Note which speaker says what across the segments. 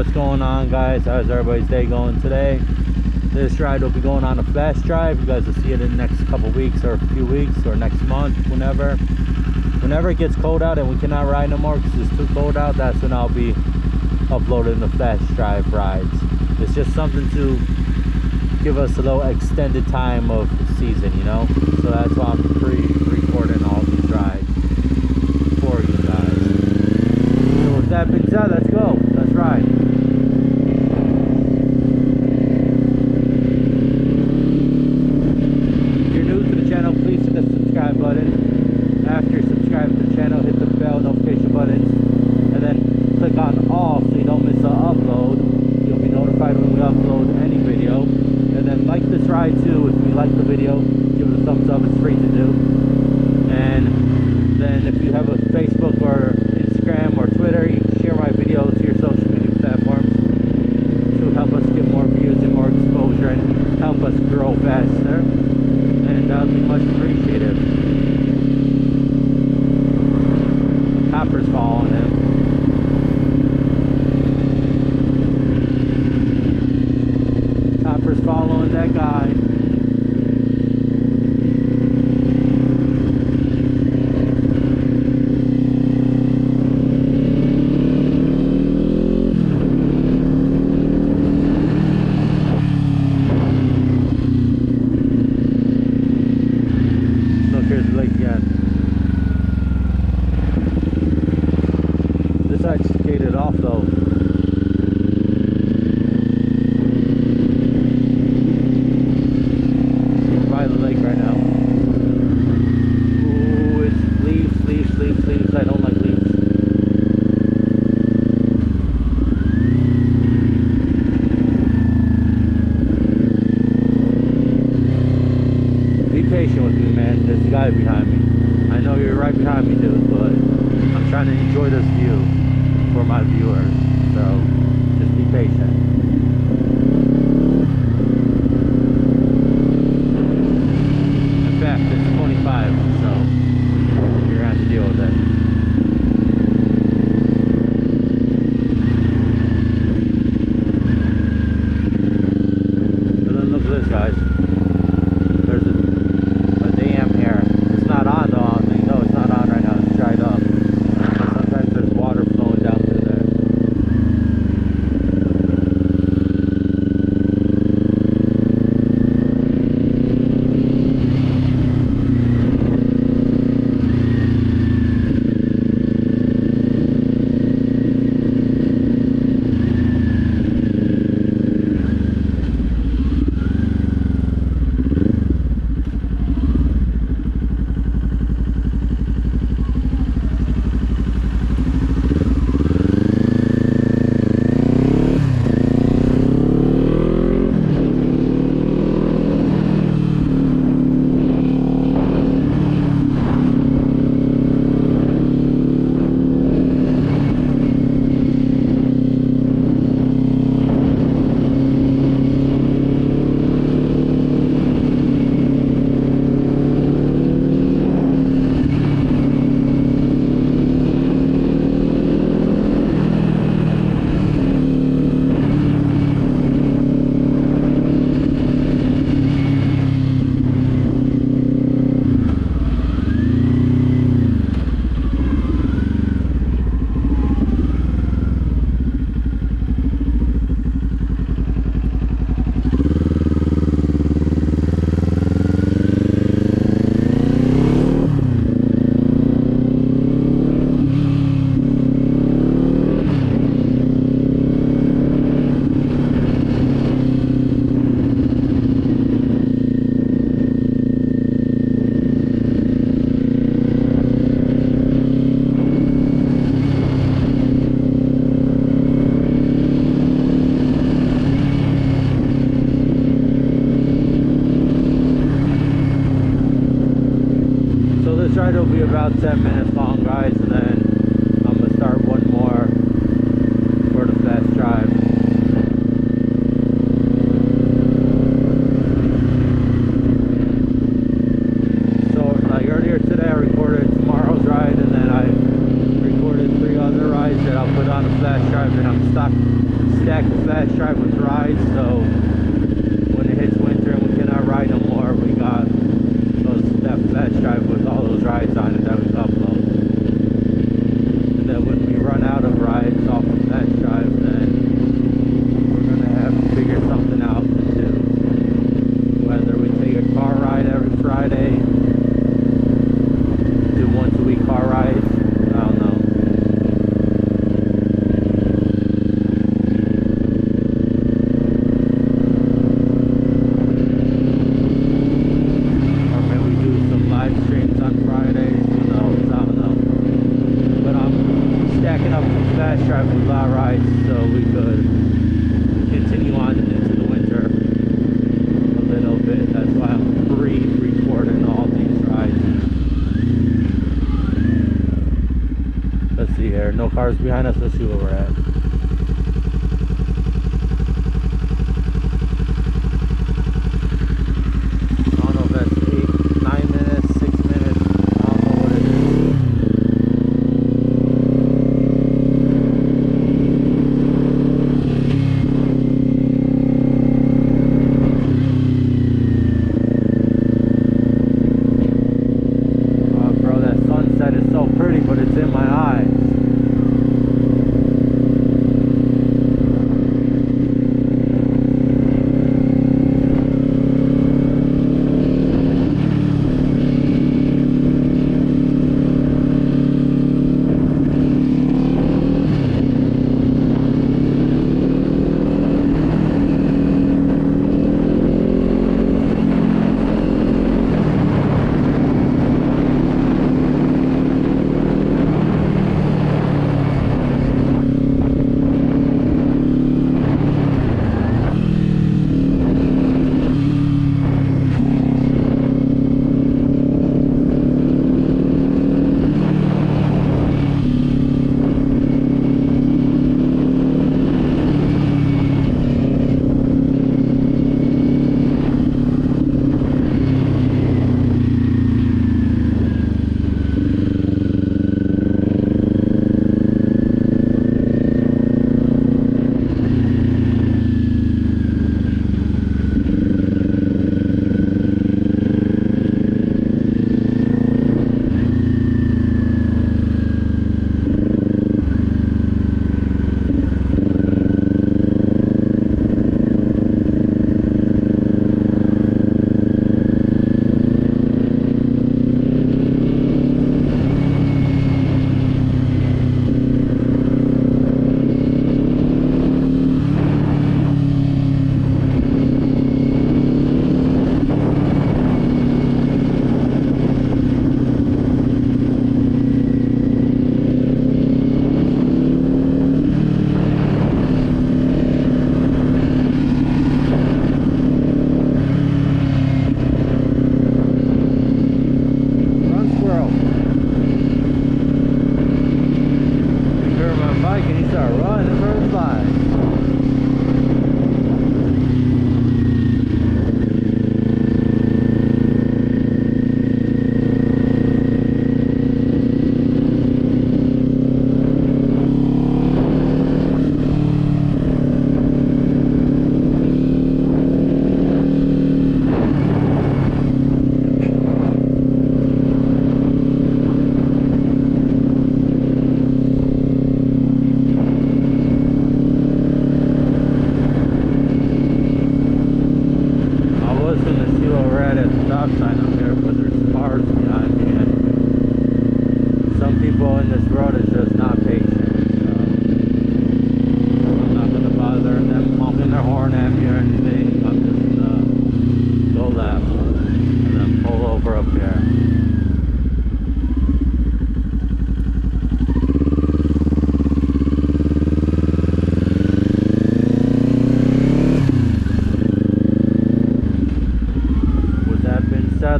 Speaker 1: What's going on, guys? How's everybody's day going today? This ride will be going on a flash drive. You guys will see it in the next couple weeks or a few weeks or next month, whenever it gets cold out and we cannot ride no more because it's too cold out. That's when I'll be uploading the flash drive rides. It's just something to give us a little extended time of season, you know, so that's why I'm pre-recording all these rides for you guys. So with that being said, let's go, let's ride. If you're new to the channel, please hit the subscribe button. After you subscribe to the channel, hit the bell notification buttons and then click on all so you don't miss an upload. You'll be notified when we upload any video. And then like this ride too. If you like the video, give it a thumbs up. It's free to do. And then if you have a Facebook or Instagram or Twitter, you can share my video to your social media platforms to help us get more views and more exposure and help us grow faster. And that would be much appreciated. Copper's following him. Following that guy. Look, here's the lake again. This side's gated off though. I don't like leaves. Be patient with me, man. There's a guy behind me. I know you're right behind me, dude, but I'm trying to enjoy this view for my viewers. So just be patient. In fact, it's 25, so you're gonna have to deal with it. This, guys, there's a dam here. It's not on though. No, it's not on right now. It's dried up. Sometimes there's water flowing down through there. This ride will be about 10 minutes long, guys, and then I'm going to start one more for the fast drive. So like earlier today I recorded tomorrow's ride, and then I recorded 3 other rides that I'll put on the flash drive, and I'm stuck No cars behind us. Let's see where we're at. I don't know if that's 8, 9 minutes, 6 minutes. I don't know what it is. Bro, that sunset is so pretty, but it's in my eyes.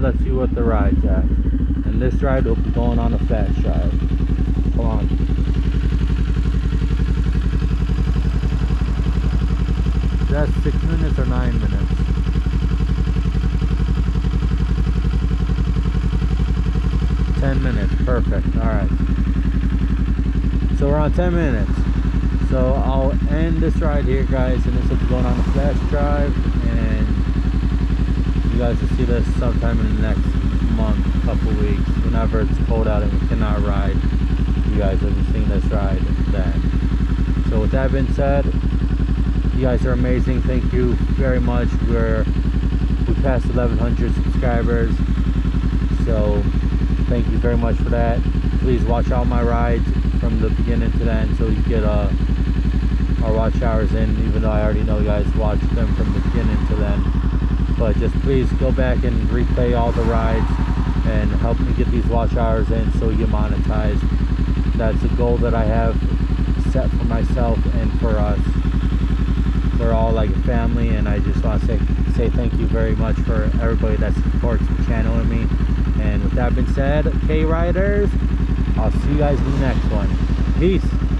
Speaker 1: Let's see what the ride's at. And this ride will be going on a fast drive. Come on. That's 6 minutes or 9 minutes? .10 perfect. Alright. So we're on 10 minutes. So I'll end this ride here, guys, and this will be going on a flash drive, and you guys will see this sometime in the next month, couple weeks, whenever it's cold out and we cannot ride. You guys will be seeing this ride then. So with that being said, you guys are amazing. Thank you very much. We passed 1,100 subscribers, so thank you very much for that. Please watch all my rides from the beginning to the end, so you get our watch hours in, even though I already know you guys watch them from the beginning to the end. But just please go back and replay all the rides and help me get these watch hours in so we get monetized. That's a goal that I have set for myself and for us. We're all like a family, and I just want to say thank you very much for everybody that supports the channel and me. And with that being said, K-Riders, I'll see you guys in the next one. Peace.